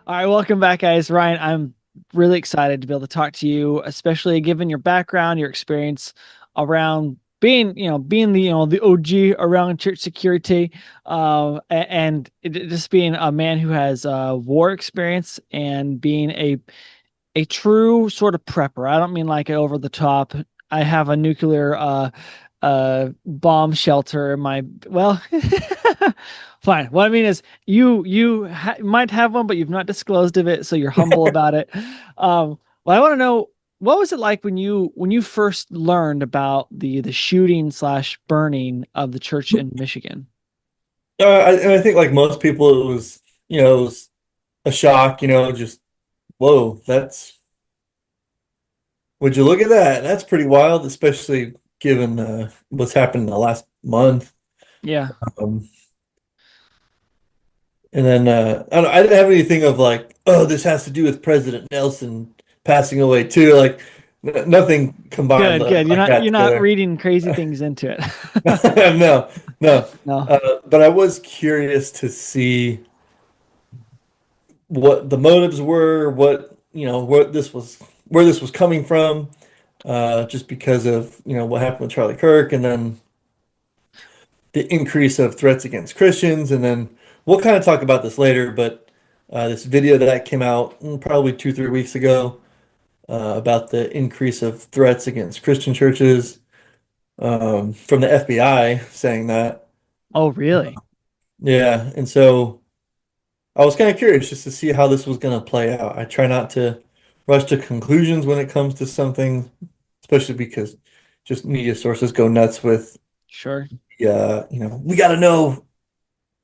All right, welcome back, guys. Ryan, I'm really excited to be able to talk to you, especially given your background, your experience around being the OG around church security, and just being a man who has war experience and being a true sort of prepper. I don't mean like over the top. I have a nuclear bomb shelter in my well fine. What I mean is you might have one, but you've not disclosed of it, so you're humble about it. Well, I want to know, what was it like when you first learned about the shooting slash burning of the church in Michigan? And I think like most people, it was a shock, just, whoa, would you look at that? That's pretty wild, especially given what's happened in the last month. Yeah. Um, and then I didn't have anything of like, oh, this has to do with President Nelson passing away too. Like nothing combined Good, good. You're like not that you're not together. reading crazy things into it. No, no. No. But I was curious to see what the motives were, where this was coming from, just because of, what happened with Charlie Kirk and then the increase of threats against Christians. And then we'll kind of talk about this later, but this video that came out probably 2, 3 weeks ago about the increase of threats against Christian churches from the FBI saying that. Oh, really? Yeah. And so I was kind of curious just to see how this was going to play out. I try not to rush to conclusions when it comes to something, especially because just media sources go nuts with, Sure. we got to know,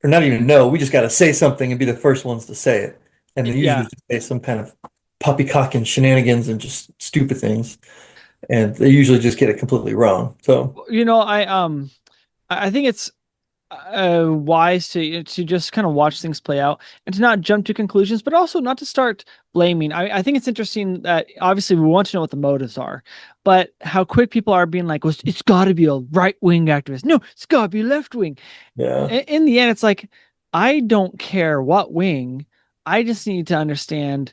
or not even know, we just got to say something and be the first ones to say it. And they usually Yeah. just say some kind of poppycock and shenanigans and just stupid things. And they usually just get it completely wrong. So, I think it's wise to just kind of watch things play out and to not jump to conclusions, but also not to start blaming. I think it's interesting that obviously we want to know what the motives are, but how quick people are being like, well, it's got to be a right wing activist. No, it's got to be left wing. yeah. In the end, it's like, I don't care what wing. I just need to understand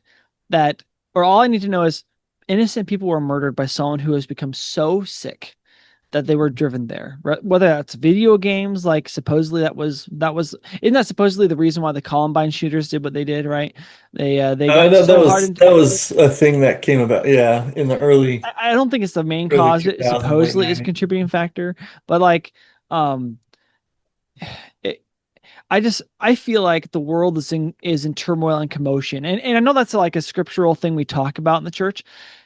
that, or all I need to know is innocent people were murdered by someone who has become so sick that they were driven there. Whether that's video games, like supposedly that was isn't that supposedly the reason why the Columbine shooters did what they did, right? They got That, that so hard was into. that was a thing that came about, yeah, in the I don't think it's the main early cause. It 2000s, late supposedly is a 90s. contributing factor, but like, um, it, I feel like the world is in turmoil and commotion, and I know that's like a scriptural thing we talk about in the church,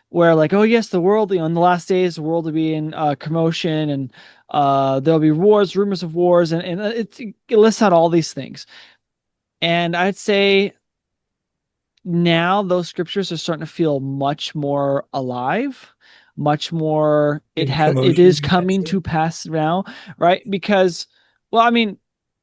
where like, oh yes, the world, in the last days, the world will be in commotion, and there'll be wars, rumors of wars, and it lists out all these things. And I'd say now those scriptures are starting to feel much more alive, much more, In it commotion, is you might coming say. to pass now, right? Because, well, I mean,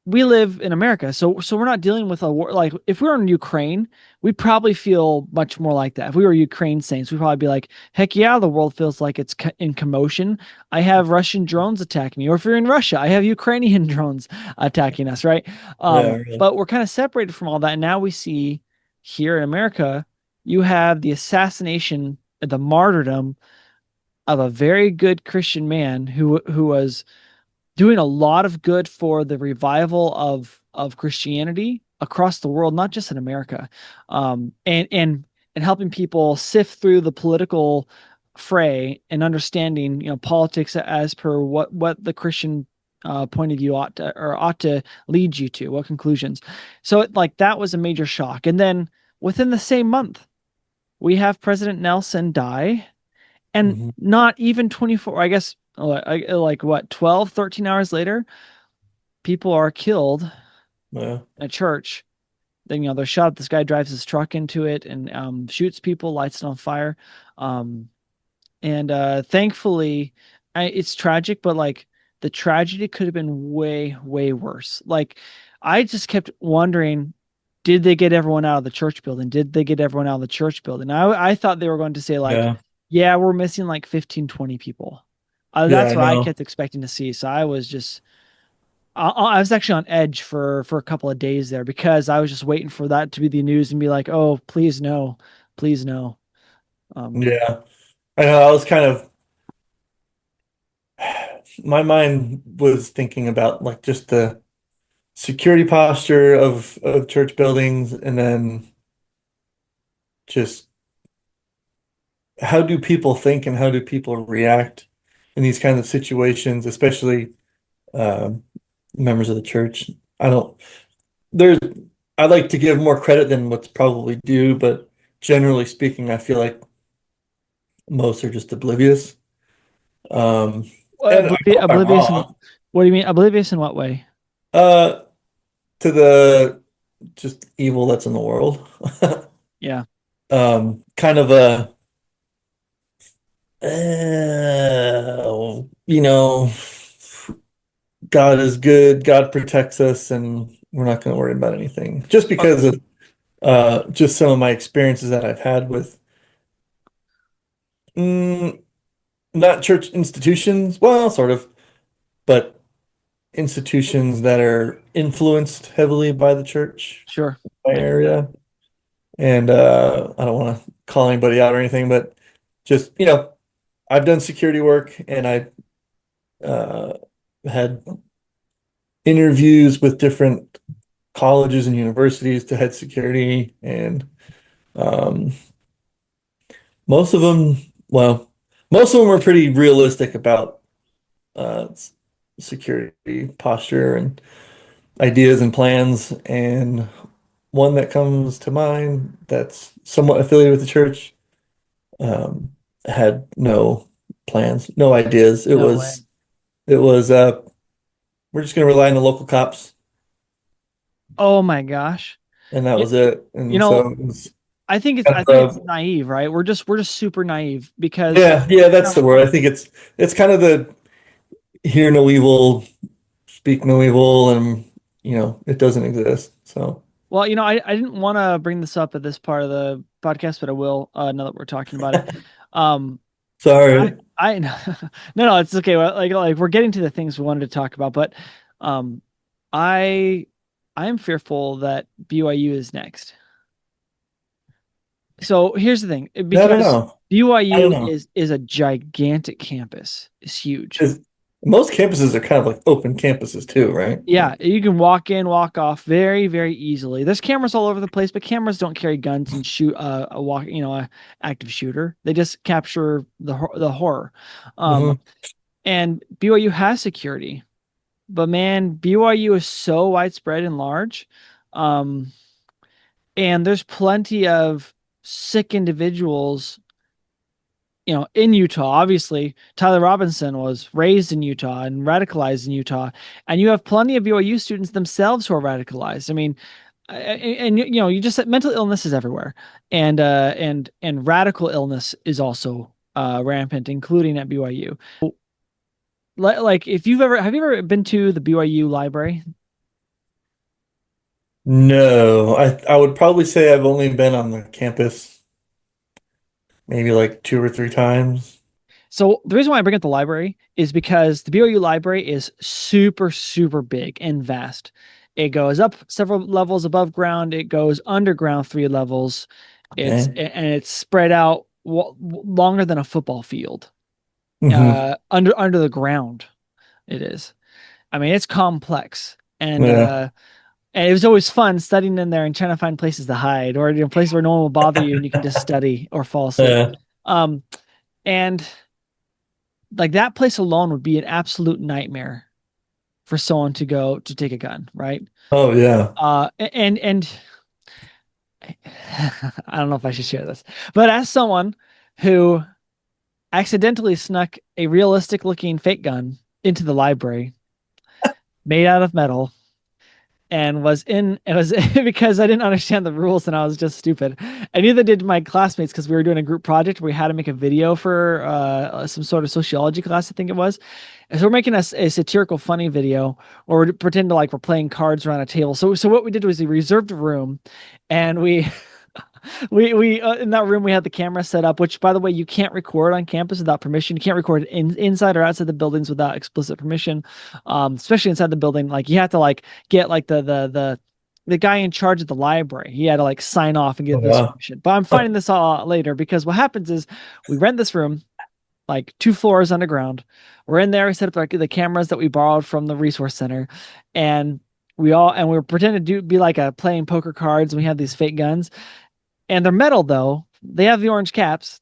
we live in America, so we're not dealing with a war. Like if we were in Ukraine, we'd probably feel much more like that. If we were Ukraine saints, we'd probably be like, heck yeah, the world feels like it's in commotion. I have Russian drones attacking me. Or if you're in Russia, I have Ukrainian drones attacking us, right? Yeah, really. But we're kind of separated from all that. And now we see here in America, you have the assassination, the martyrdom of a very good Christian man who was doing a lot of good for the revival of Christianity across the world, not just in America, and helping people sift through the political fray and understanding, politics as per what the Christian point of view ought to lead you to, what conclusions. So like that was a major shock, and then within the same month, we have President Nelson die, and Hmm. not even 24, I guess, like what, 12, 13 hours later, people are killed Yeah. in a church. Then, they're shot. This guy drives his truck into it and shoots people, lights it on fire. Um, and thankfully, it's tragic, but like the tragedy could have been way, way worse. Like, I just kept wondering, did they get everyone out of the church building? Did they get everyone out of the church building? I thought they were going to say, like, Yeah. yeah, we're missing like 15, 20 people. Yeah, That's I what I know. kept expecting to see. So I was just, I was actually on edge for a couple of days there because I was just waiting for that to be the news and be like, oh, please no, please no. Um, Yeah. I know I was kind of my mind was thinking about like just the security posture of church buildings and then just how do people think and how do people react in these kinds of situations, especially um, members of the church. I don't there's I like to give more credit than what's probably due, but generally speaking, I feel like most are just oblivious. Um, and I hope I'm oblivious in wrong. what do you mean? Oblivious in what way? Uh, to the just evil that's in the world. Yeah. Kind of a, you know, God is good, God protects us, and we're not going to worry about anything. Just Okay. because of just some of my experiences that I've had with mm, not church institutions, well, sort of, but institutions that are influenced heavily by the church, Sure. my Yeah. area. And I don't want to call anybody out or anything, but just, I've done security work and I uh, had interviews with different colleges and universities to head security. And um, most of them, well, most of them were pretty realistic about security posture and ideas and plans. And one that comes to mind that's somewhat affiliated with the church um, had no plans, no ideas. It No way. was it was we're just gonna rely on the local cops, Oh my gosh. and that You, was it. you And know, so it was I kind think of it's naive, right? We're just super naive because yeah, kind that's of the word. I think it's kind of the hear no evil, speak no evil, and it doesn't exist. So well, I didn't want to bring this up at this part of the podcast, but I will now that we're talking about it. Um, I sorry. I no, it's okay. Well, like we're getting to the things we wanted to talk about, but um, I I am fearful that BYU is next. So here's the thing, I don't because know. I don't BYU know. is a gigantic campus. It's huge. 'Cause most campuses are kind of like open campuses too, right? Yeah, you can walk in, walk off very, very easily. There's cameras all over the place, but cameras don't carry guns and shoot a active shooter. They just capture the horror. Um, Hmm. and BYU has security, but man, BYU is so widespread and large. Um, and there's plenty of sick individuals in Utah. Obviously, Tyler Robinson was raised in Utah and radicalized in Utah, and you have plenty of BYU students themselves who are radicalized. I mean, and you just said mental illness is everywhere, and radical illness is also rampant, including at BYU. Like, if you've ever have you ever been to the BYU library? No, I would probably say I've only been on the campus maybe like two or three times. So the reason why I bring up the library is because the BYU library is super, super big and vast. It goes up several levels above ground. It goes underground 3 levels. Okay. It's spread out longer than a football field. Hmm. Under the ground it is. I mean, it's complex, Yeah. and it was always fun studying in there and trying to find places to hide, or places where no one will bother you and you can just study or fall asleep. Yeah. Um, and like that place alone would be an absolute nightmare for someone to go to take a gun, right? Oh yeah. And I don't know if I should share this, but as someone who accidentally snuck a realistic looking fake gun into the library made out of metal and was in it was because I didn't understand the rules and I was just stupid. And neither did my classmates because we were doing a group project where we had to make a video for some sort of sociology class, I think it was. And so we're making a satirical funny video or we pretend to like we're playing cards around a table. So what we did was we reserved a room and we We in that room we had the camera set up, which by the way you can't record on campus without permission. You can't record inside or outside the buildings without explicit permission. Especially inside the building, like you have to like get like the guy in charge of the library. He had to like sign off and Oh, give this wow. permission. But I'm finding this all out later because what happens is we rent this room like 2 floors underground. We're in there. We set up like the cameras that we borrowed from the resource center, and we were pretending to be like a playing poker cards. And we have these fake guns, and they're metal though. They have the orange caps.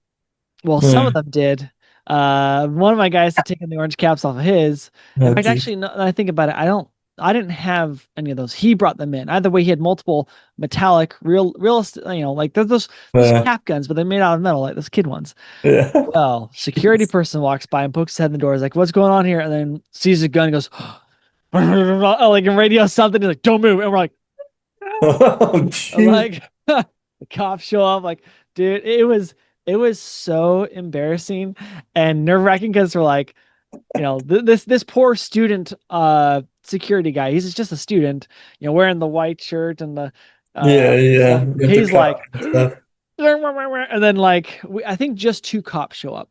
Well, some of Yeah. them did. One of my guys had taken the orange caps off of his. In Oh, fact, geez. actually, no, I think about it, I didn't have any of those. He brought them in. Either way, he had multiple metallic, like there's those Yeah. cap guns, but they're made out of metal, like those kid ones. Yeah. Well, security person walks by and pokes his head in the door. He's like, "What's going on here?" And then sees a gun and goes, like in radio something. He's like, "Don't move!" And we're like, Oh, geez. like the cops show up. Like, dude, it was so embarrassing and nerve wracking because we're like, this poor student security guy. He's just a student, wearing the white shirt and the Yeah, yeah. stuff. You have to He's cut like, and stuff. and then like I think just two cops show up.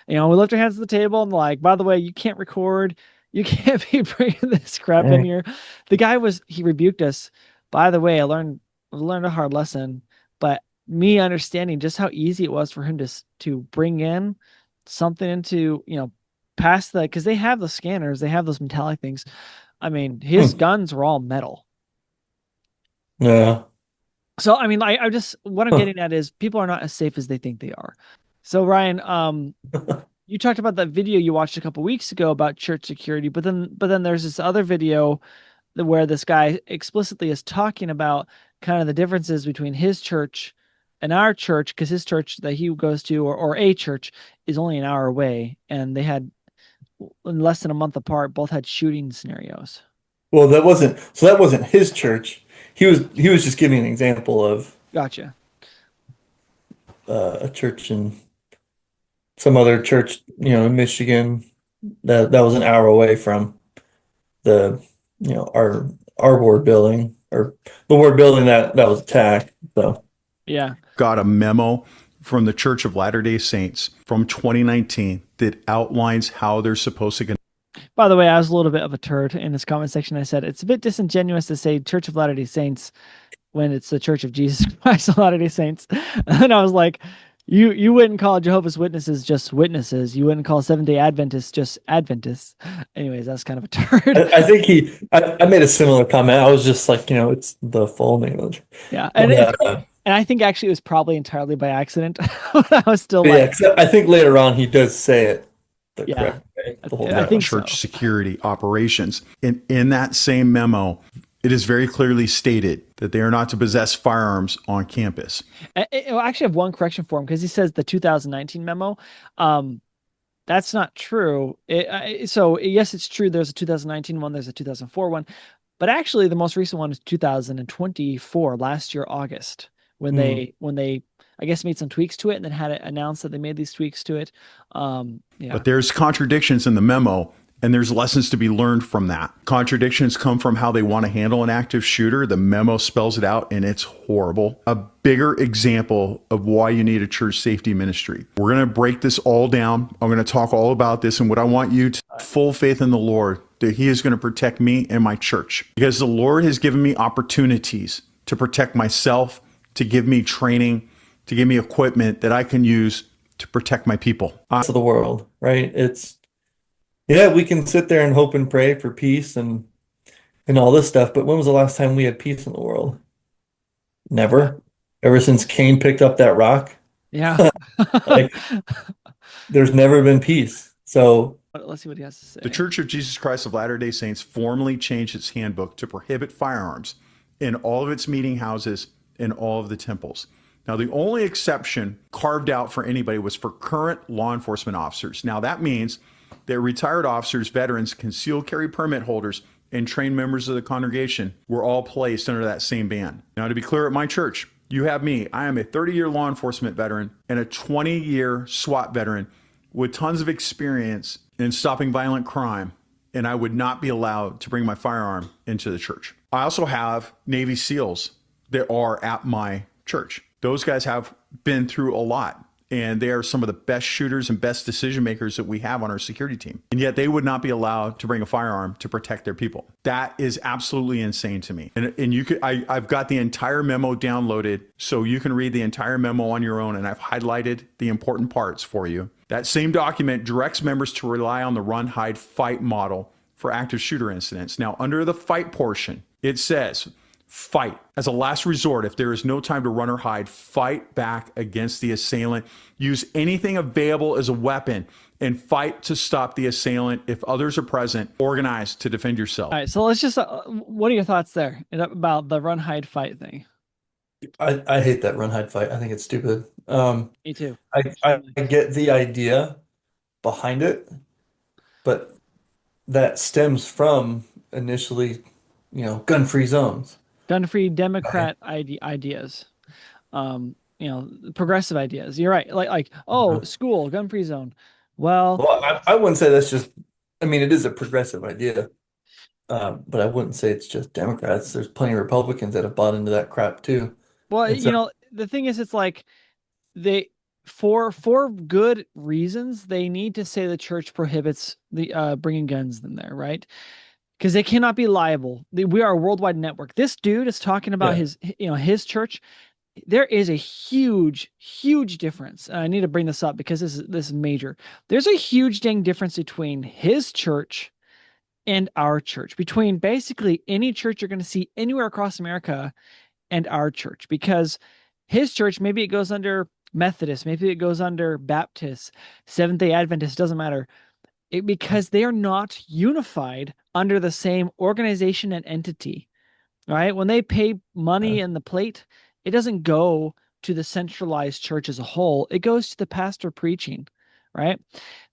We lift our hands to the table and like, by the way, you can't record. You can't be bringing this crap in Dang. here. He rebuked us. By the way, I learned a hard lesson, but me understanding just how easy it was for him to bring in something into, past because they have the scanners, they have those metallic things. I mean, his Hmm. guns were all metal. Yeah. So I mean, I just what I'm Huh. getting at is people are not as safe as they think they are. So Ryan, you talked about that video you watched a couple weeks ago about church security, but then there's this other video where this guy explicitly is talking about kind of the differences between his church and our church, because his church that he goes to, or a church, is only an hour away, and they had in less than a month apart both had shooting scenarios. Well, that wasn't his church. He was just giving an example of Gotcha. a church in some other church, in Michigan that was an hour away from the, our ward building or the ward building that was attacked. So, Yeah. Got a memo from the Church of Latter-day Saints from 2019 that outlines how they're supposed to. By the way, I was a little bit of a turd in this comment section. I said it's a bit disingenuous to say Church of Latter-day Saints when it's the Church of Jesus Christ of Latter-day Saints. And I was like, you wouldn't call Jehovah's Witnesses just witnesses. You wouldn't call Seventh-day Adventists just Adventists. Anyways, that's kind of a turd. I think I made a similar comment. I was just like, it's the full name of the church. Yeah, and But, and I think actually it was probably entirely by accident. I was still but yeah, like, 'cause I think later on he does say it the yeah, correct way the whole I time. think so. Church security operations. And in that same memo, it is very clearly stated that they are not to possess firearms on campus. I actually have one correction for him because he says the 2019 memo. That's not true. So yes, it's true. There's a 2019 one. There's a 2004 one, but actually the most recent one is 2024, last year August, when Mm. they I guess made some tweaks to it and then had it announced that they made these tweaks to it. Yeah, But there's contradictions in the memo, and there's lessons to be learned from that. Contradictions come from how they want to handle an active shooter. The memo spells it out, and it's horrible. A bigger example of why you need a church safety ministry. We're going to break this all down. I'm going to talk all about this, and what I want you to full faith in the Lord that He is going to protect me and my church, because the Lord has given me opportunities to protect myself, to give me training, to give me equipment that I can use to protect my people. Of the world, right? Yeah, we can sit there and hope and pray for peace and all this stuff, but when was the last time we had peace in the world? Never. Ever since Cain picked up that rock, yeah. like there's never been peace. So, Let's see what he has to say. The Church of Jesus Christ of Latter-day Saints formally changed its handbook to prohibit firearms in all of its meeting houses and all of the temples. Now, the only exception carved out for anybody was for current law enforcement officers. Now, that means that retired officers, veterans, concealed carry permit holders, and trained members of the congregation were all placed under that same ban. Now, to be clear, at my church, you have me. I am a 30-year law enforcement veteran and a 20-year SWAT veteran with tons of experience in stopping violent crime, and I would not be allowed to bring my firearm into the church. I also have Navy SEALs that are at my church. Those guys have been through a lot, and they are some of the best shooters and best decision makers that we have on our security team. And yet they would not be allowed to bring a firearm to protect their people. That is absolutely insane to me. And you could, I've got the entire memo downloaded, so you can read the entire memo on your own, and I've highlighted the important parts for you. That same document directs members to rely on the run, hide, fight model for active shooter incidents. Now, under the fight portion, it says, fight. As a last resort, if there is no time to run or hide, fight back against the assailant. Use anything available as a weapon and fight to stop the assailant. If others are present, organize to defend yourself. All right, so let's just, what are your thoughts there about the run, hide, fight thing? I hate that run, hide, fight. I think it's stupid. Me too. I get the idea behind it, but that stems from initially, gun-free zones. Gun-free Right. Democrat ideas, progressive ideas. You're right. Oh, Uh-huh. school, gun-free zone. Well, Well, I wouldn't say that's just, I mean, it is a progressive idea, but I wouldn't say it's just Democrats. There's plenty of Republicans that have bought into that crap too. well, And so, the thing is, it's like they, for good reasons, they need to say the church prohibits the bringing guns in there, right? Because they cannot be liable. We are a worldwide network. This dude is talking about yeah. his church. There is a huge, huge difference. And I need to bring this up because this is major. There's a huge dang difference between his church and our church, between basically any church you're going to see anywhere across America and our church, because his church, maybe it goes under Methodist, maybe it goes under Baptist, Seventh-day Adventist, doesn't matter. Because they are not unified under the same organization and entity, right? When they pay money in the plate, it doesn't go to the centralized church as a whole. It goes to the pastor preaching, right?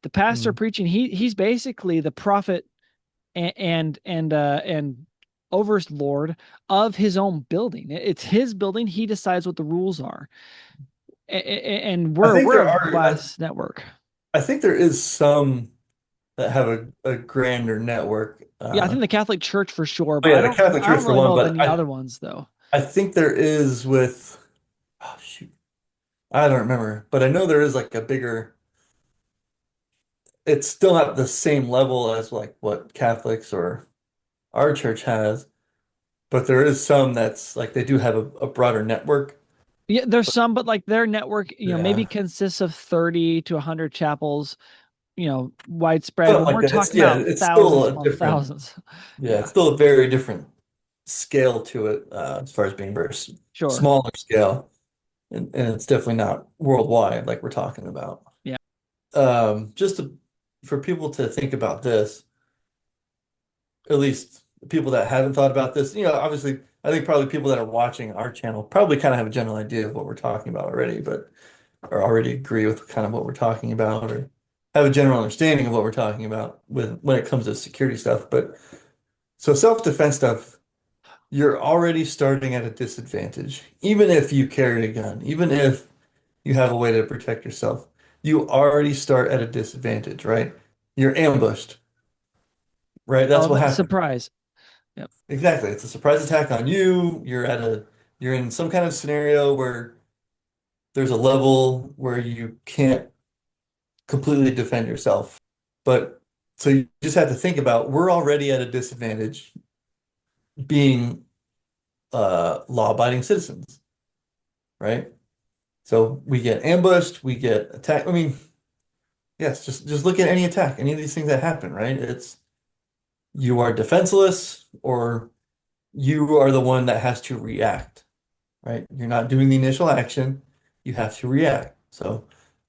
The pastor Mm. preaching, he's basically the prophet and overlord of his own building. It's his building. He decides what the rules are. And I think we're there a are, glass network. I think there is some that have a grander network. Yeah, I think the Catholic Church for sure, Oh but yeah, the Catholic I Church don't for really one, know of but any other ones though. I think there is with, oh shoot, I don't remember, but I know there is like a bigger, it's still not the same level as like what Catholics or our church has, but there is some that's like they do have a broader network. Yeah, there's some, but like their network, maybe Yeah. consists of 30 to 100 chapels, widespread, Something but like we're that. It's talking yeah, about it's still thousands a upon different, thousands. yeah, it's Yeah, still a very different scale to it, as far as being very sure. smaller scale. And it's definitely not worldwide like we're talking about. Yeah. Just for people to think about this, at least people that haven't thought about this, obviously, I think probably people that are watching our channel probably kind of have a general idea of what we're talking about already, but or already agree with kind of what we're talking about or have a general understanding of what we're talking about with when it comes to security stuff. But so self-defense stuff, you're already starting at a disadvantage, even if you carry a gun, even if you have a way to protect yourself. You already start at a disadvantage, right? You're ambushed, right? That's Oh, what happens. surprise. Yep. Exactly. It's a surprise attack on you. You're in some kind of scenario where there's a level where you can't completely defend yourself. But so you just have to think about we're already at a disadvantage being law-abiding citizens, right? So we get ambushed, we get attacked. I mean, yes, just look at any attack, any of these things that happen, right? It's you are defenseless or you are the one that has to react, right? You're not doing the initial action, you have to react. So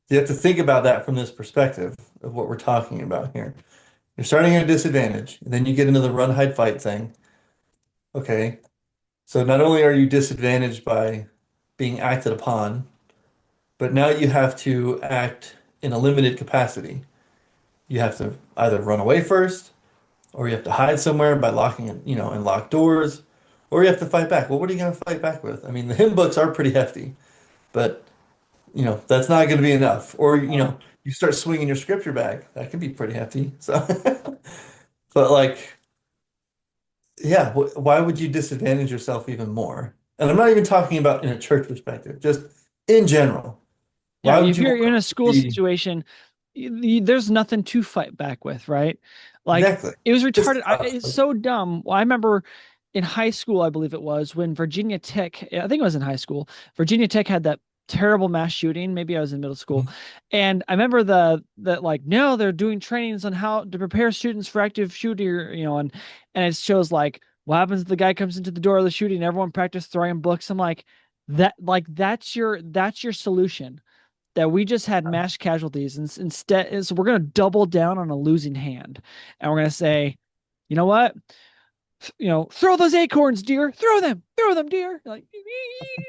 you have to think about that from this perspective of what we're talking about here. You're starting at a disadvantage, and then you get into the run, hide, fight thing. Okay, so not only are you disadvantaged by being acted upon, but now you have to act in a limited capacity. You have to either run away first, or you have to hide somewhere by locking it, and lock doors, or you have to fight back. Well, what are you going to fight back with? I mean, the hymn books are pretty hefty, but that's not going to be enough. Or you start swinging your scripture bag. That can be pretty hefty. So, but like, yeah, why would you disadvantage yourself even more? and I'm not even talking about in a church perspective, just in general. Yeah, Why would if you you're want in a to school be situation, there's nothing to fight back with, right? Like exactly? it was Just retarded. It's so dumb. Well, I remember in high school, I believe it was when Virginia Tech, I think it was in high school, Virginia Tech had that terrible mass shooting. Maybe I was in middle school. And I remember that like no, they're doing trainings on how to prepare students for active shooter, and it shows like what happens if the guy comes into the door of the shooting, everyone practice throwing books. I'm like that's your solution that we just had mass casualties and instead is we're going to double down on a losing hand and we're going to say, you know what, throw those acorns, deer, throw them, deer, like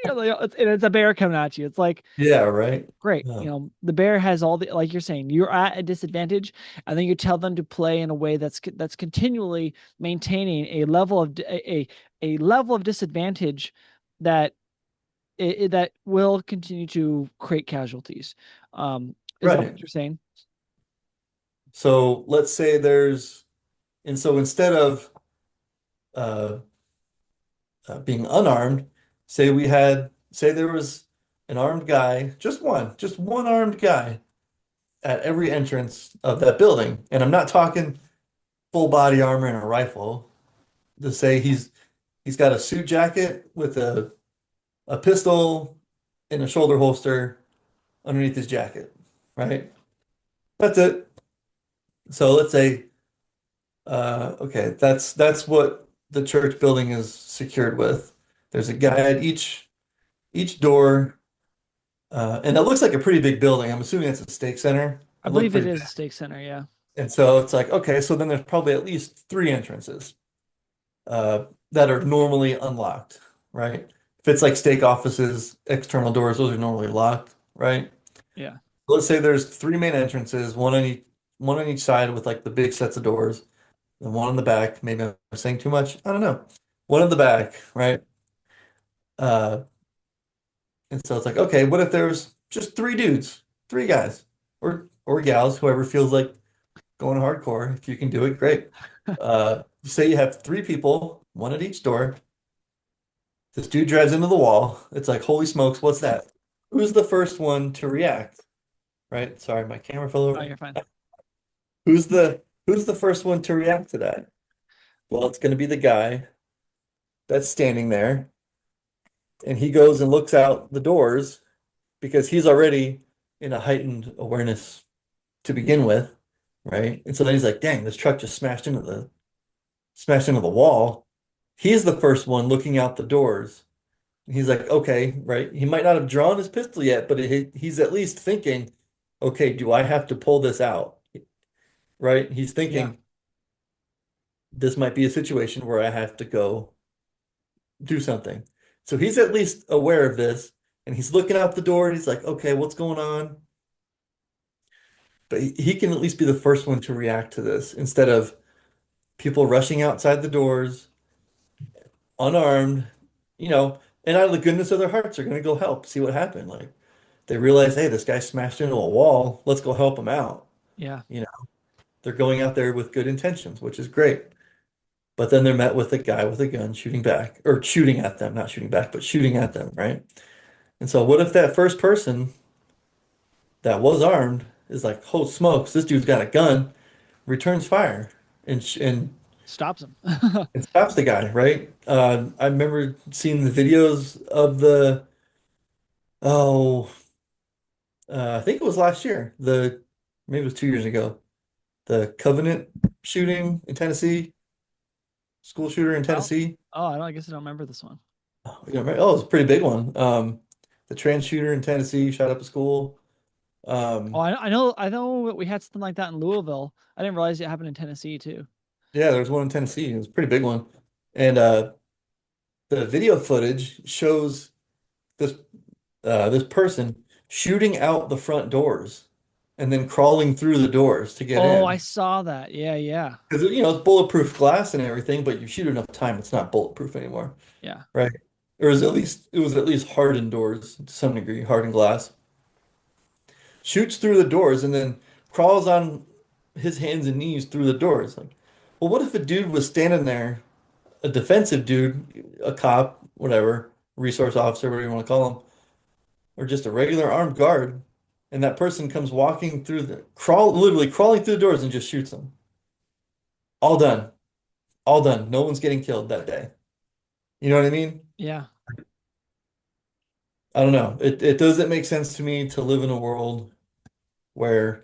and it's a bear coming at you. It's like yeah, right. great, Yeah. the bear has all the, like you're saying, you're at a disadvantage and then you tell them to play in a way that's continually maintaining a level of disadvantage that that will continue to create casualties. Is that Right. what you're saying? So let's say and so instead of uh, being unarmed, say there was an armed guy, just one armed guy at every entrance of that building. And I'm not talking full body armor and a rifle. Just say he's got a suit jacket with a pistol in a shoulder holster underneath his jacket, right? That's it. So let's say, okay, that's what the church building is secured with. There's a guy at each door, and it looks like a pretty big building. I'm assuming it's a stake center. I It looked believe it pretty is big. a stake center. Yeah. And so it's like, okay, so then there's probably at least three entrances that are normally unlocked, right? If it's like stake offices, external doors, those are normally locked, right? Yeah. Let's say there's three main entrances, one on each side with like the big sets of doors, and one in the back. Maybe I'm saying too much. I don't know. One in the back, right? Uh, and so it's like, okay, what if there's just three dudes, three guys, or gals, whoever feels like going hardcore. If you can do it, great. Say you have three people, one at each door. This dude drives into the wall. It's like, holy smokes, what's that? Who's the first one to react? Right? Sorry, my camera fell Oh, over. you're fine. Who's the first one to react to that? Well, it's going to be the guy that's standing there, and he goes and looks out the doors because he's already in a heightened awareness to begin with, right? And so then he's like, "Dang, this truck just smashed into the wall." He's the first one looking out the doors. He's like, "Okay, right." He might not have drawn his pistol yet, but he's at least thinking, "Okay, do I have to pull this out?" Right? He's Yeah. thinking this might be a situation where I have to go do something. So he's at least aware of this and he's looking out the door and he's like, okay, what's going on? But he can at least be the first one to react to this instead of people rushing outside the doors, unarmed, and out of the goodness of their hearts are going to go help, see what happened. Like they realize, hey, this guy smashed into a wall. Let's go help him out. Yeah. You know, they're going out there with good intentions, which is great. But then they're met with a guy with a gun shooting back, or shooting at them, not shooting back, but shooting at them, right? And so what if that first person that was armed is like, oh smokes, this dude's got a gun, returns fire Stops him. and stops the guy, right? I remember seeing the videos of the oh, I think it was last year, the maybe it was 2 years ago, the Covenant shooting in Tennessee, school shooter in Oh, Tennessee. I guess I don't remember this one. Oh, you know, right? Oh, it was a pretty big one. The trans shooter in Tennessee shot up a school. Oh, Um, I know that we had something like that in Louisville. I didn't realize it happened in Tennessee too. yeah, there was one in Tennessee. It was a pretty big one. And the video footage shows this this person shooting out the front doors and then crawling through the doors to get Oh, I in. saw that. Yeah, yeah, Because it's bulletproof glass and everything, but you shoot enough time, it's not bulletproof anymore, yeah, right? It was at least hardened doors to some degree, hardened glass. Shoots through the doors and then crawls on his hands and knees through the doors. Like, well, what if a dude was standing there, a defensive dude, a cop, whatever, resource officer, whatever you want to call them, or just a regular armed guard, and that person comes walking through literally crawling through the doors and just shoots them. All done. All done. No one's getting killed that day. You know what I mean? Yeah. I don't know. It doesn't make sense to me to live in a world where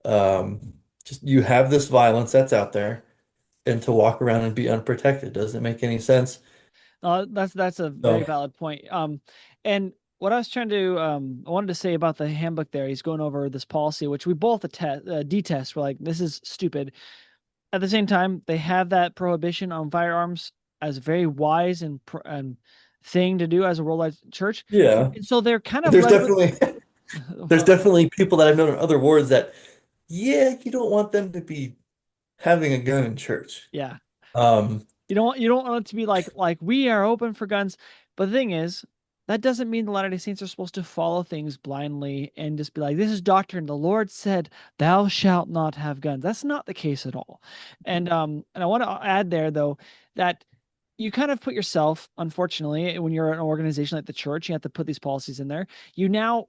just you have this violence that's out there and to walk around and be unprotected doesn't make any sense. That's a very So valid point. And what I was trying to I wanted to say about the handbook there, he's going over this policy, which we both detest. We're like, this is stupid. At the same time, they have that prohibition on firearms as a very wise and thing to do as a worldwide church. yeah, And so they're kind of there's led with, definitely there's definitely people that I've known in other wars that yeah, you don't want them to be having a gun in church. yeah. Um, You don't want it to be like we are open for guns. But the thing is, that doesn't mean the Latter-day Saints are supposed to follow things blindly and just be like, this is doctrine. The Lord said, thou shalt not have guns. That's not the case at all. And I want to add there though that you kind of put yourself, unfortunately, when you're an organization like the church, you have to put these policies in there. You now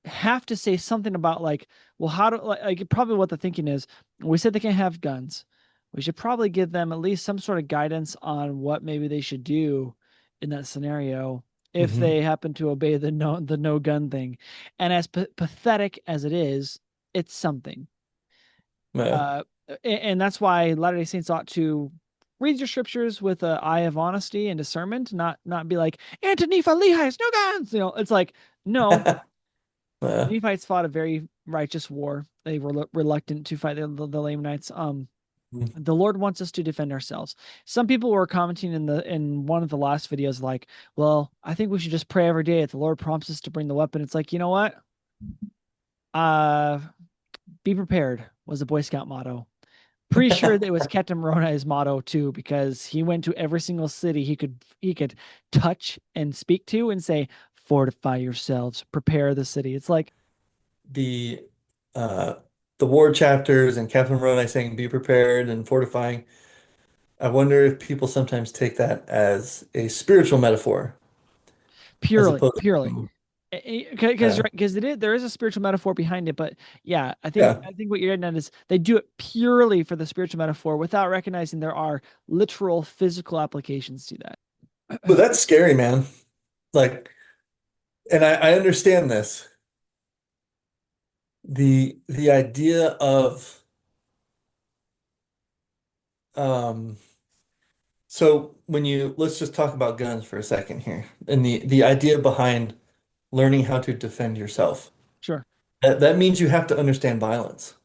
have to say something about like, well, how do like probably what the thinking is. We said they can't have guns. We should probably give them at least some sort of guidance on what maybe they should do in that scenario if mhm. they happen to obey the no gun thing. And as pathetic as it is, it's something. Yeah. Uh, and that's why Latter-day Saints ought to read your scriptures with an eye of honesty and discernment, not be like Antifa, Lehi's, no guns. It's like no, the Yeah. Nephites fought a very righteous war. They were reluctant to fight the Lamanites. Mhm. The Lord wants us to defend ourselves. Some people were commenting in one of the last videos, like, well, I think we should just pray every day if the Lord prompts us to bring the weapon. It's like, you know what? Uh, be prepared was the Boy Scout motto. Pretty sure that it was Captain Moroni's motto too, because he went to every single city he could touch and speak to and say, fortify yourselves, prepare the city. It's like, The uh the war chapters and Captain Moroni saying be prepared and fortifying. I wonder if people sometimes take that as a spiritual metaphor as purely, opposed purely. to Because uh, because there is a spiritual metaphor behind it, but yeah, I think yeah. I think what you're getting at is they do it purely for the spiritual metaphor without recognizing there are literal physical applications to But that. that's scary, man. Like, and I understand this. The idea of um so when you let's just talk about guns for a second here. And the idea behind learning how to defend yourself. Sure. That means you have to understand violence.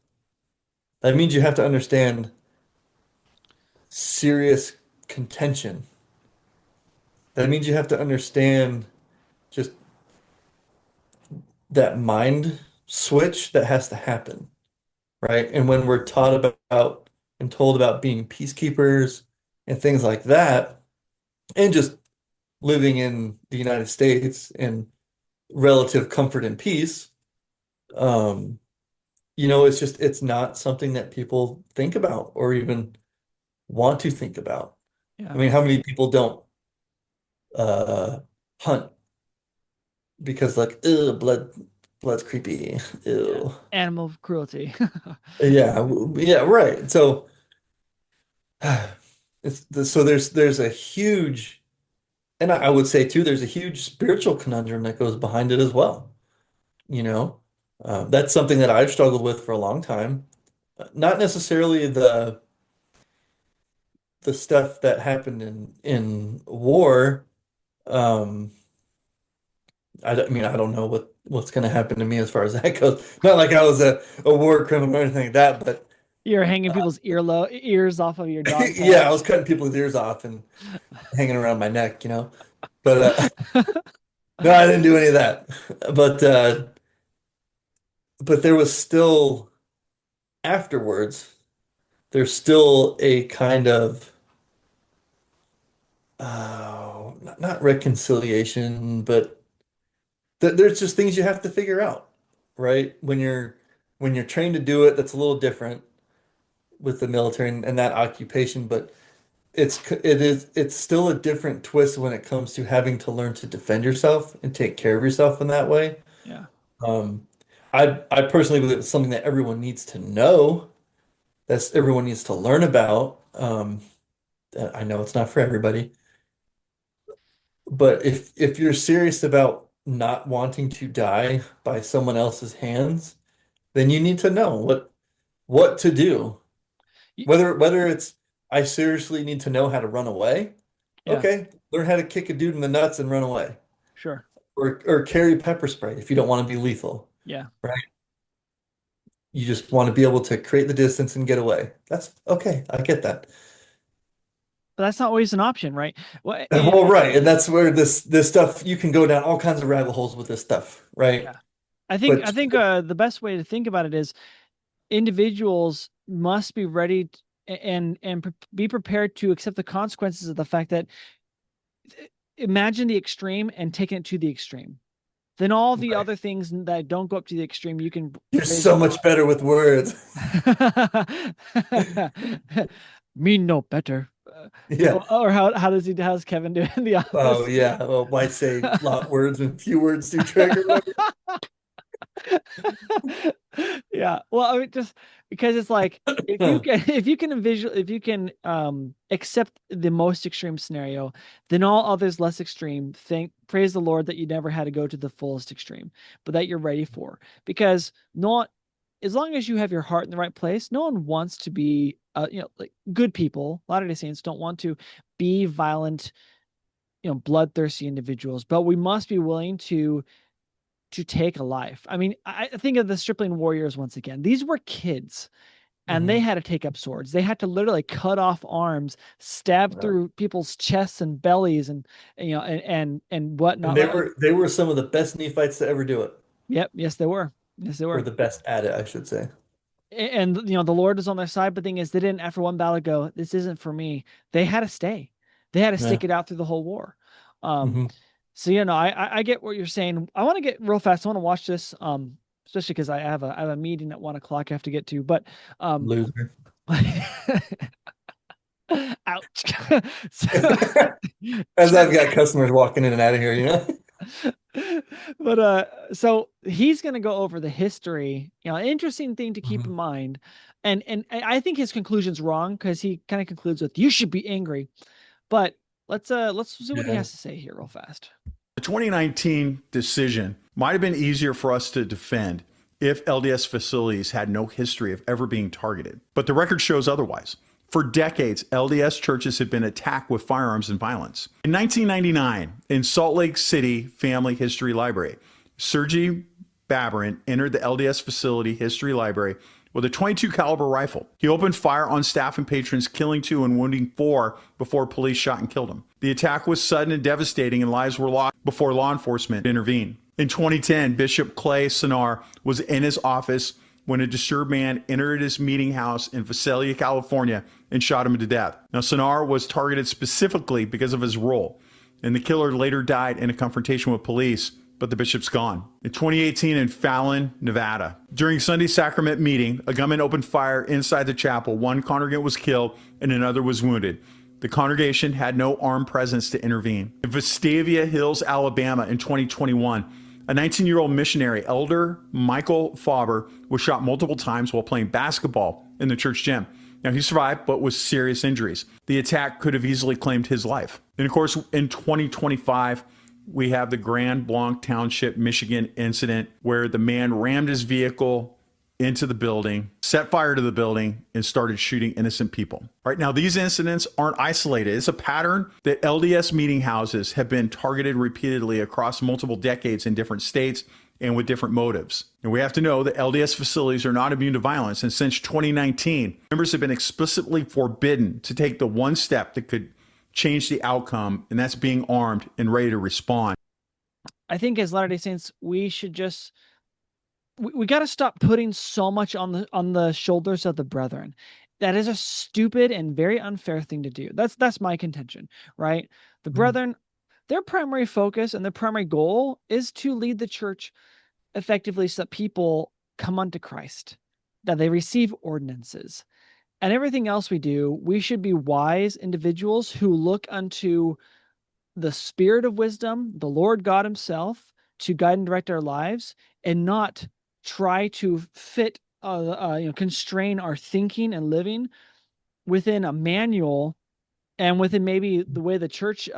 That means you have to understand serious contention. That means you have to understand just that mind switch that has to happen, right? And when we're taught about and told about being peacekeepers and things like that, and just living in the United States in relative comfort and peace, um, it's not something that people think about or even want to think about. I Yeah. mean, how many people don't uh hunt because like, ew, blood's creepy. Yeah. Ew. Animal cruelty. Yeah, yeah, right. So so there's a huge and I would say too there's a huge spiritual conundrum that goes behind it as well. You know, that's something that I've struggled with for a long time. Not necessarily the stuff that happened in war. Um, I mean, I don't know what's going to happen to me as far as that goes. Not like I was a war criminal or anything like that, but You're hanging people's ears off of your dog yeah, I was tags. cutting people's ears off and hanging around my neck, you know. But no, I didn't do any of that. But but there was still afterwards, there's still a kind of not reconciliation, but there's just things you have to figure out, right? When you're trained to do it, that's a little different with the military and that occupation, but it's still a different twist when it comes to having to learn to defend yourself and take care of yourself in that way. Yeah. Um, I personally believe it's something that everyone needs to know, that's everyone needs to learn about. I know it's not for everybody, but if you're serious about not wanting to die by someone else's hands, then you need to know what to do. Y- Whether it's I seriously need to know how to run away. Yeah, Okay, learn how to kick a dude in the nuts and run away. sure. Or carry pepper spray if you don't want to be lethal, Yeah. right? You just want to be able to create the distance and get away. That's okay. I get that. But that's not always an option, right? Well, Well, right, and that's where this stuff you can go down all kinds of rabbit holes with this stuff, right? yeah. I But think the best way to think about it is individuals must be ready be prepared to accept the consequences of the fact that imagine the extreme and taking it to the extreme. Then all the right. other things that don't go up to the extreme, you can You're praise the so much better with words. Lord. Me no better. Yeah. Or how's Kevin do in the Oh office? yeah. Well, might say a lot of words and few words do trigger. Yeah. Well, I mean, just because it's like if you can accept the most extreme scenario, then all others less extreme, praise the Lord that you never had to go to the fullest extreme, but that you're ready for. Because not as long as you have your heart in the right place, no one wants to be like good people. Latter-day Saints don't want to be violent, bloodthirsty individuals, but we must be willing to take a life. I mean, I think of the stripling warriors once again. These were kids and they Mhm. had to take up swords. They had to literally cut off arms, stab Yeah. through people's chests and bellies and And whatnot. they were some of the best Nephites to ever do it, Yep, yes they were. Yes they or were. the best at it, I should say. And the Lord is on their side, but the thing is they didn't after one battle go, this isn't for me. They had to stay. They had to Yeah. stick it out through the whole war. Um Hmm. so I get what you're saying. I want to get real fast. I want to watch this especially because I have a meeting at 1 o'clock I have to get to, but um Loser. ouch. So, As I've got customers walking in and out of here, but so he's going to go over the history, interesting thing to keep in Mhm. mind. And I think his conclusion's wrong because he kind of concludes with you should be angry. But let's see what he Yeah. has to say here real fast. The 2019 decision might have been easier for us to defend if LDS facilities had no history of ever being targeted. But the record shows otherwise. For decades, LDS churches had been attacked with firearms and violence. In 1999, in Salt Lake City Family History Library, Sergei Babrin entered the LDS facility history library with a 22 caliber rifle. He opened fire on staff and patrons, killing 2 and wounding 4 before police shot and killed him. The attack was sudden and devastating, and lives were lost before law enforcement intervened. In 2010, Bishop Clay Sonar was in his office when a disturbed man entered his meeting house in Visalia, California, and shot him to death. Now, Sonar was targeted specifically because of his role, and the killer later died in a confrontation with police, but the bishop's gone. In 2018 in Fallon, Nevada, during Sunday sacrament meeting, a gunman opened fire inside the chapel. One congregant was killed and another was wounded. The congregation had no armed presence to intervene. In Vestavia Hills, Alabama in 2021, a 19-year-old missionary, Elder Michael Faber, was shot multiple times while playing basketball in the church gym. Now, he survived, but with serious injuries. The attack could have easily claimed his life. And of course, in 2025, we have the Grand Blanc Township, Michigan incident where the man rammed his vehicle into the building, set fire to the building, and started shooting innocent people. Right now, these incidents aren't isolated. It's a pattern that LDS meeting houses have been targeted repeatedly across multiple decades in different states and with different motives. And we have to know that LDS facilities are not immune to violence. And since 2019, members have been explicitly forbidden to take the one step that could change the outcome, and that's being armed and ready to respond. I think as Latter-day Saints, we should just we got to stop putting so much on the shoulders of the brethren. That is a stupid and very unfair thing to do. That's my contention, right? The Mhm. brethren, their primary focus and their primary goal is to lead the church effectively so that people come unto Christ, that they receive ordinances. and everything else we do, we should be wise individuals who look unto the spirit of wisdom, the Lord God himself, to guide and direct our lives, and not try to fit, constrain our thinking and living within a manual and within maybe the way the church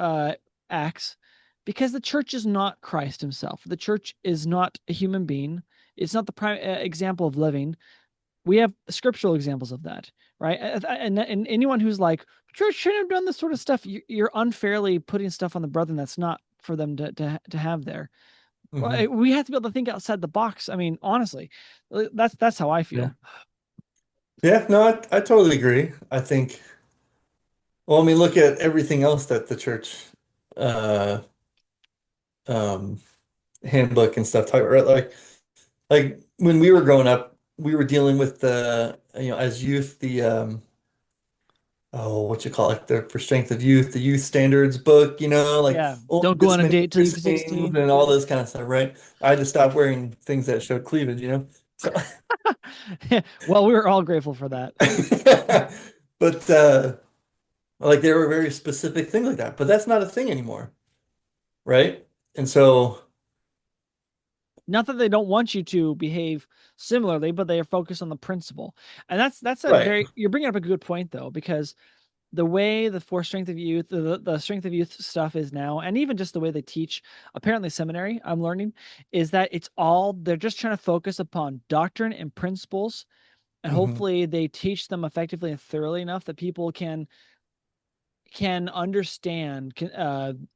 acts, because the church is not Christ himself. The church is not a human being. It's not the prime example of living. We have scriptural examples of that, right? And anyone who's like, church shouldn't have done this sort of stuff, you're unfairly putting stuff on the brethren that's not for them to have there. Hmm. We have to be able to think outside the box. I mean, honestly, that's how I Yeah. feel. Yeah, no, I totally agree. I think, well, I mean, look at everything else that the church uh um handbook and stuff talk about, right? Like when we were growing up, we were dealing with as youth, what you call it, the for strength of youth, the youth standards book, like Yeah, only don't go this on a many date till you're piercings 16. and all this kind of stuff, right? I had to stop wearing things that showed cleavage. So Well, we were all grateful for that. but like they were very specific things like that, but that's not a thing anymore, right? And so Not that they don't want you to behave similarly, but they are focused on the principle. And that's a right. very, you're bringing up a good point though, because the way the for strength of youth, the strength of youth stuff is now, and even just the way they teach, apparently seminary, I'm learning, is that they're just trying to focus upon doctrine and principles. And Hmm. hopefully they teach them effectively and thoroughly enough that people can understand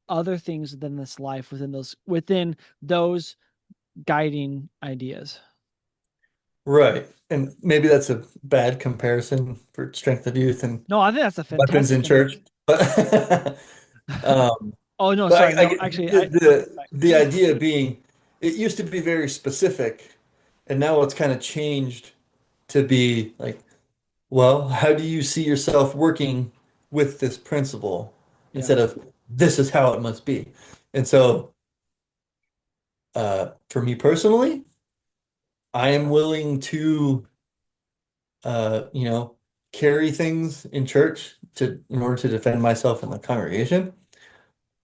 other things than this life within those guiding ideas. Right. And maybe that's a bad comparison for strength of youth and No, I think that's a weapons fantastic in church. comparison. But um Oh no, but sorry, I no, get actually, the idea being it used to be very specific and now it's kind of changed to be like, well, how do you see yourself working with this principle yeah, instead of this is how it must be. And so for me personally, I am willing to you know, carry things in church to in order to defend myself in the congregation.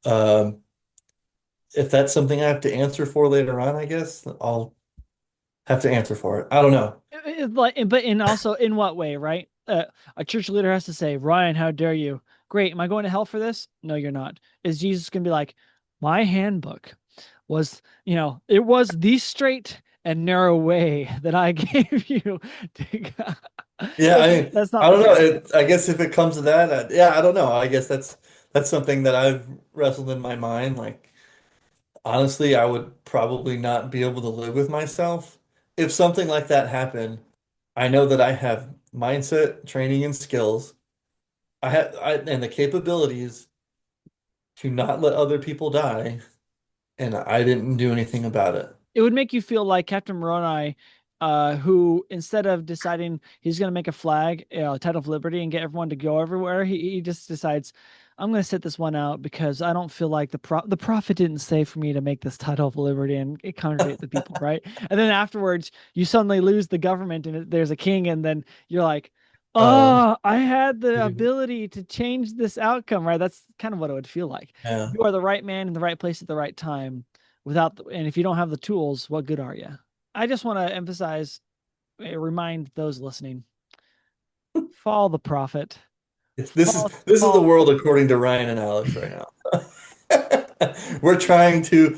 Um, if that's something I have to answer for later on, I guess I'll have to answer for it. I don't know. but in also in what way, right? A church leader has to say, Ryan, how dare you? Great, am I going to hell for this? No, you're not. Is Jesus gonna be like, my handbook was, it was the straight and narrow way that I gave you to go. Yeah, That's not I the don't know. case. I guess if it comes to that, yeah, I don't know. I guess that's something that I've wrestled in my mind. Like, honestly, I would probably not be able to live with myself if something like that happened. I know that I have mindset, training, and skills. And the capabilities to not let other people die, and I didn't do anything about it. It would make you feel like Captain Moroni, who instead of deciding he's going to make a flag, Title of Liberty, and get everyone to go everywhere, he just decides, I'm going to sit this one out because I don't feel like the prophet didn't say for me to make this Title of Liberty and congregate the people, right? And then afterwards, you suddenly lose the government and there's a king, and then you're like, Um, oh, I had the ability to change this outcome, right? That's kind of what it would feel like. yeah. You are the right man in the right place at the right time and if you don't have the tools, what good are you? I just want to remind those listening, follow the prophet. This is the Follow, world according to Ryan and Alex right now. We're trying to,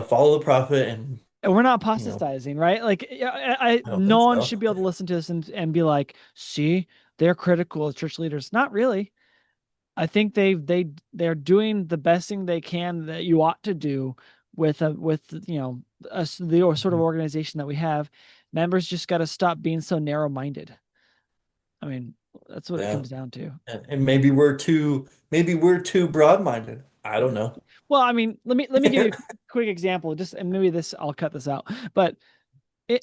follow the prophet and, and we're not you know, apostatizing, right? Like, I don't no think one so. should be able to listen to this and be like, see, they're critical of church leaders. Not really. I think they're doing the best thing they can that you ought to do with us, the sort of organization that we have. Members just got to stop being so narrow-minded. I mean, that's what it Yeah. comes down to. And maybe we're too broad-minded. I don't know. Well, I mean, let me give you a quick example. Just and maybe this I'll cut this out. But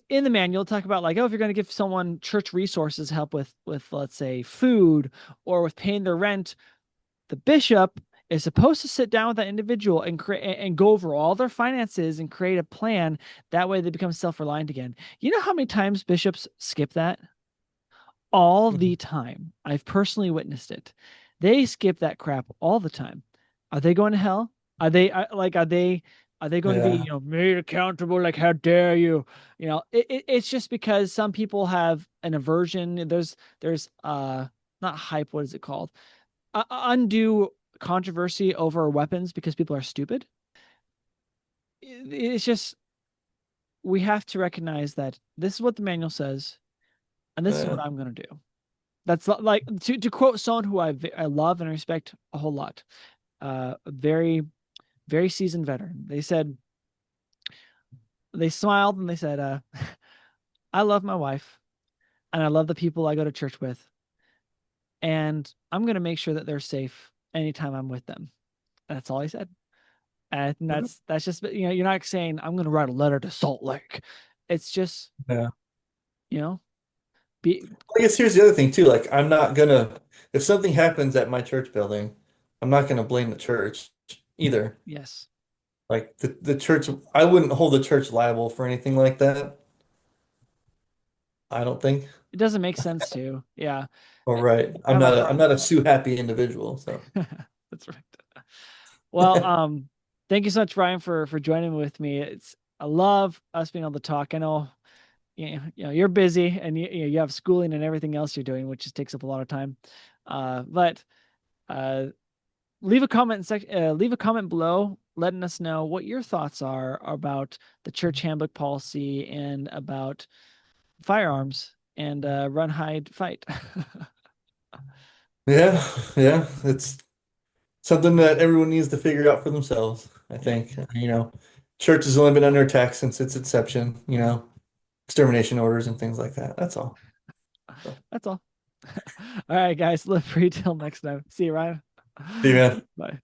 in the manual, talk about like, oh, if you're going to give someone church resources, help with let's say food or with paying their rent, the bishop is supposed to sit down with that individual and create and go over all their finances and create a plan. That way, they become self-reliant again. You know how many times bishops skip that? all Mhm. the time. I've personally witnessed it. They skip that crap all the time. Are they going to hell? Are they going to be, Yeah. made accountable? Like, how dare you? It's just because some people have an aversion. There's not hype, what is it called? Undue controversy over weapons because people are stupid. It's just we have to recognize that this is what the manual says, and this is what Yeah. I'm going to do. That's like to quote someone who I love and respect a whole lot, a very very seasoned veteran. They smiled and they said, "I love my wife and I love the people I go to church with, and I'm going to make sure that they're safe anytime I'm with them." That's all he said. And that's just you're not saying I'm going to write a letter to Salt Lake. It's just Yeah. you know be I guess here's the other thing too. Like, I'm not gonna, if something happens at my church building, I'm not gonna blame the church either. yes. Like the church, I wouldn't hold the church liable for anything like that. I don't think. It doesn't make sense to. Yeah. All I right. I have a I'm hard. not a sue happy individual. So That's right. Well, thank you so much, Ryan, for joining with me. I love us being able to talk. I know, you're busy and you have schooling and everything else you're doing, which just takes up a lot of time. But uh, leave a comment below, letting us know what your thoughts are about the church handbook policy and about firearms and run, hide, fight. yeah, yeah, it's something that everyone needs to figure out for themselves, I Yep, think. Church has only been under attack since its inception, extermination orders and things like that. That's all. So, that's all. All right, guys, live free till next time. See you, Ryan. see you, man. Bye.